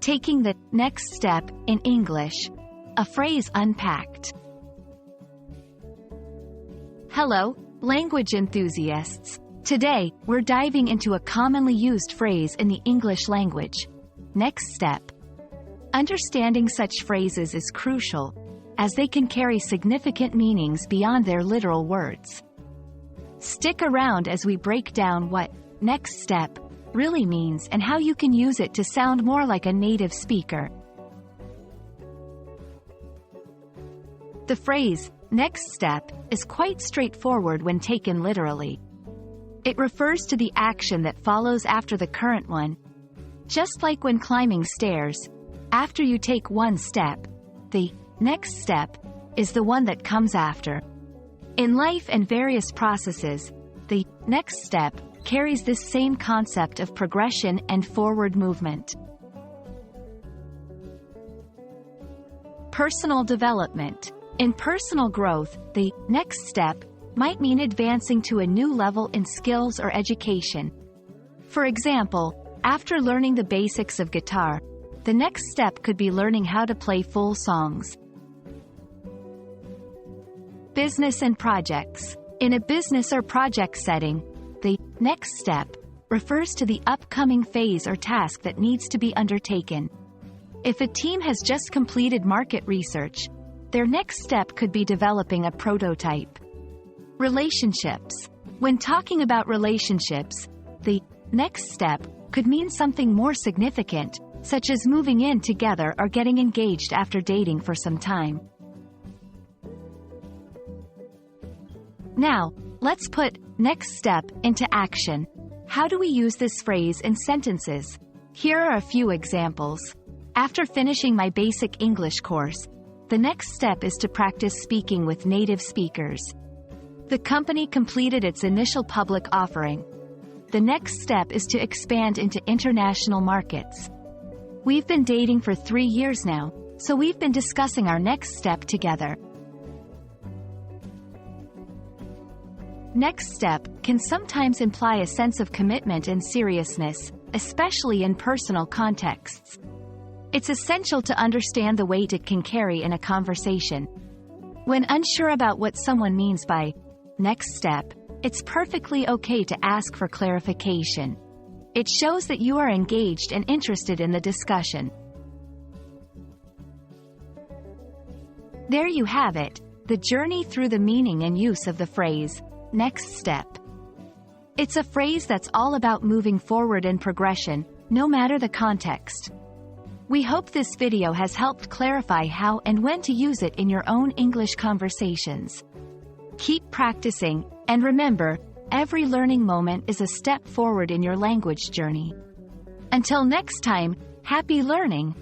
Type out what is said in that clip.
Taking the next step in English. A phrase unpacked. Hello, language enthusiasts. Today, we're diving into a commonly used phrase in the English language. Next step. Understanding such phrases is crucial, as they can carry significant meanings beyond their literal words. Stick around as we break down what next step really means and how you can use it to sound more like a native speaker. The phrase, next step, is quite straightforward when taken literally. It refers to the action that follows after the current one. Just like when climbing stairs, after you take one step, the next step is the one that comes after. In life and various processes, the next step carries this same concept of progression and forward movement. Personal development. In personal growth, the next step might mean advancing to a new level in skills or education. For example, after learning the basics of guitar, the next step could be learning how to play full songs. Business and projects. In a business or project setting, the next step refers to the upcoming phase or task that needs to be undertaken. If a team has just completed market research, their next step could be developing a prototype. Relationships. When talking about relationships, the next step could mean something more significant, such as moving in together or getting engaged after dating for some time. Now, let's put next step into action. How do we use this phrase in sentences? Here are a few examples. After finishing my basic English course, the next step is to practice speaking with native speakers. The company completed its initial public offering. The next step is to expand into international markets. We've been dating for 3 years now, so we've been discussing our next step together. Next step can sometimes imply a sense of commitment and seriousness, especially in personal contexts. It's essential to understand the weight it can carry in a conversation. When unsure about what someone means by next step, it's perfectly okay to ask for clarification. It shows that you are engaged and interested in the discussion. There you have it, the journey through the meaning and use of the phrase, next step. It's a phrase that's all about moving forward and progression, no matter the context. We hope this video has helped clarify how and when to use it in your own English conversations. Keep practicing, and remember, every learning moment is a step forward in your language journey. Until next time, happy learning!